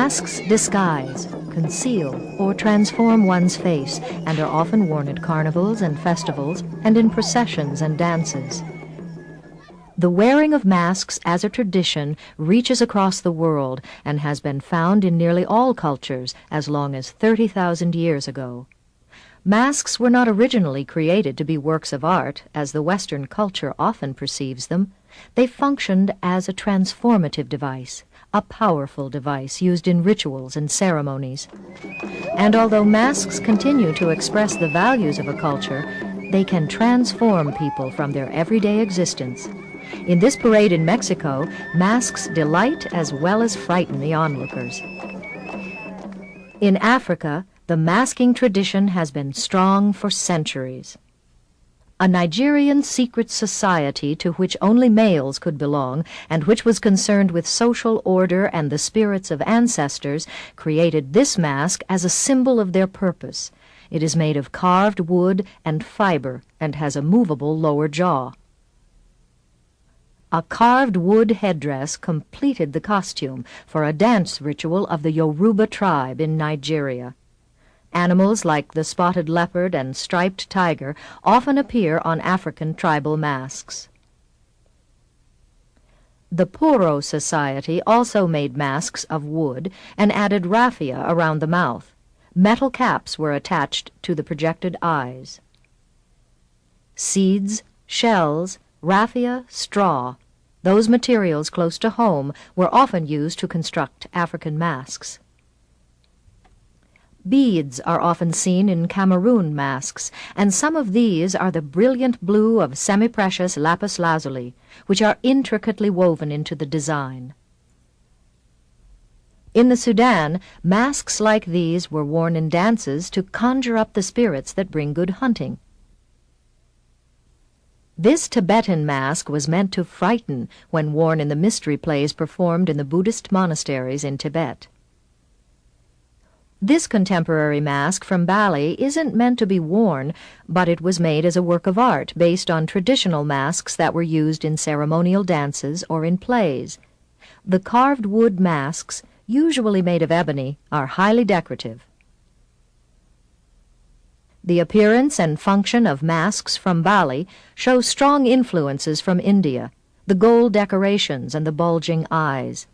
Masks disguise, conceal, or transform one's face and are often worn at carnivals and festivals and in processions and dances. The wearing of masks as a tradition reaches across the world and has been found in nearly all cultures as long as 30,000 years ago. Masks were not originally created to be works of art, as the Western culture often perceives them. They functioned as a transformative device, a powerful device used in rituals and ceremonies. And although masks continue to express the values of a culture, they can transform people from their everyday existence. In this parade in Mexico, masks delight as well as frighten the onlookers. In Africa, the masking tradition has been strong for centuries. A Nigerian secret society to which only males could belong, and which was concerned with social order and the spirits of ancestors, created this mask as a symbol of their purpose. It is made of carved wood and fiber and has a movable lower jaw. A carved wood headdress completed the costume for a dance ritual of the Yoruba tribe in Nigeria. Animals like the spotted leopard and striped tiger often appear on African tribal masks. The Poro Society also made masks of wood and added raffia around the mouth. Metal caps were attached to the projected eyes. Seeds, shells, raffia, straw, those materials close to home were often used to construct African masks. Beads are often seen in Cameroon masks, and some of these are the brilliant blue of semi-precious lapis lazuli, which are intricately woven into the design. In the Sudan, masks like these were worn in dances to conjure up the spirits that bring good hunting. This Tibetan mask was meant to frighten when worn in the mystery plays performed in the Buddhist monasteries in Tibet. This contemporary mask from Bali isn't meant to be worn, but it was made as a work of art based on traditional masks that were used in ceremonial dances or in plays. The carved wood masks, usually made of ebony, are highly decorative. The appearance and function of masks from Bali show strong influences from India, the gold decorations and the bulging eyes.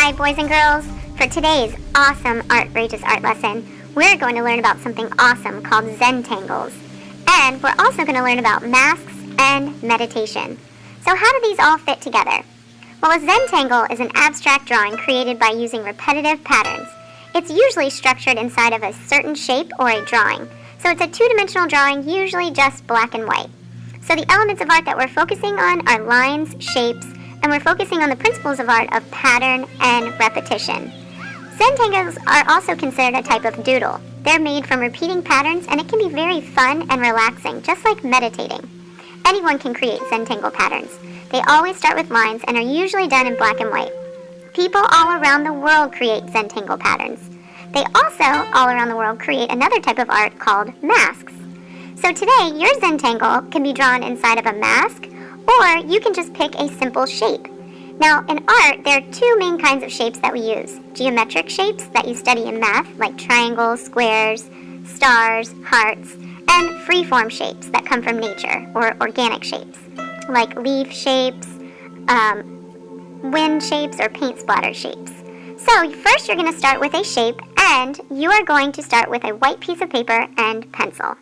Hi boys and girls! For today's awesome Outrageous Art lesson, we're going to learn about something awesome called Zentangles. And we're also going to learn about masks and meditation. So how do these all fit together? Well, a Zentangle is an abstract drawing created by using repetitive patterns. It's usually structured inside of a certain shape or a drawing. So it's a two-dimensional drawing, usually just black and white. So the elements of art that we're focusing on are lines, shapes, and we're focusing on the principles of art of pattern and repetition. Zentangles are also considered a type of doodle. They're made from repeating patterns, and it can be very fun and relaxing, just like meditating. Anyone can create Zentangle patterns. They always start with lines and are usually done in black and white. People all around the world create Zentangle patterns. They also, all around the world, create another type of art called masks. So today, your Zentangle can be drawn inside of a mask, or you can just pick a simple shape. Now, in art, there are two main kinds of shapes that we use. Geometric shapes that you study in math, like triangles, squares, stars, hearts, and free-form shapes that come from nature, or organic shapes, like leaf shapes, wind shapes, or paint splatter shapes. So first you're going to start with a shape, and you are going to start with a white piece of paper and pencil.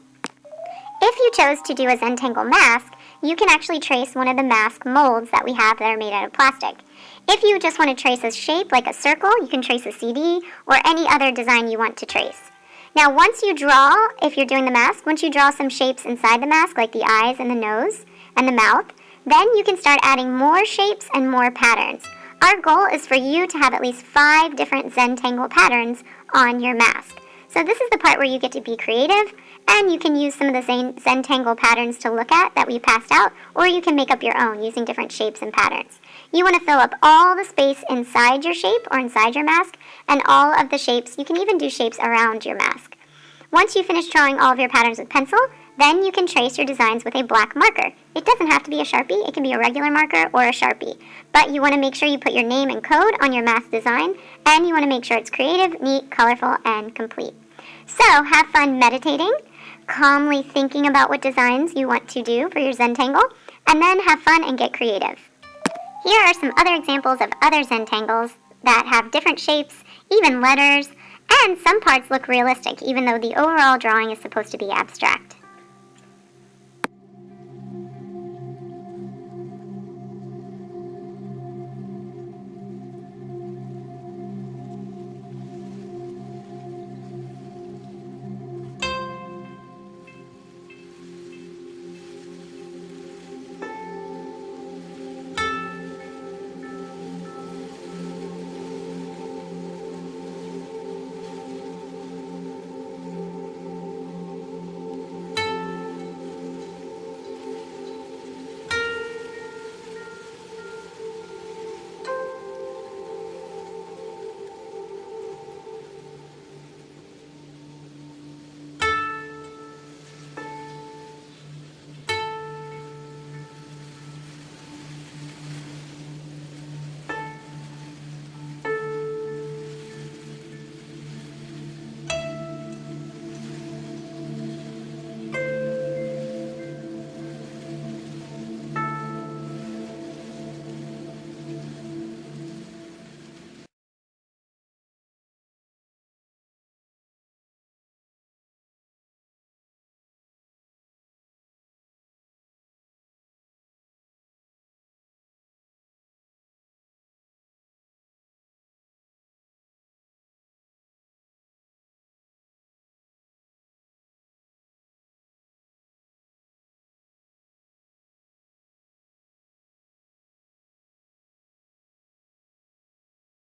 If you chose to do a Zentangle mask, you can actually trace one of the mask molds that we have that are made out of plastic. If you just want to trace a shape like a circle, you can trace a CD or any other design you want to trace. Now once you draw, if you're doing the mask, once you draw some shapes inside the mask like the eyes and the nose and the mouth, then you can start adding more shapes and more patterns. Our goal is for you to have at least 5 different Zentangle patterns on your mask. So this is the part where you get to be creative, and you can use some of the Zentangle patterns to look at that we passed out, or you can make up your own using different shapes and patterns. You want to fill up all the space inside your shape or inside your mask, and all of the shapes. You can even do shapes around your mask. Once you finish drawing all of your patterns with pencil, then you can trace your designs with a black marker. It doesn't have to be a Sharpie, it can be a regular marker or a Sharpie. But you want to make sure you put your name and code on your mask design, and you want to make sure it's creative, neat, colorful, and complete. So have fun meditating, calmly thinking about what designs you want to do for your Zentangle, and then have fun and get creative. Here are some other examples of other Zentangles that have different shapes, even letters, and some parts look realistic, even though the overall drawing is supposed to be abstract.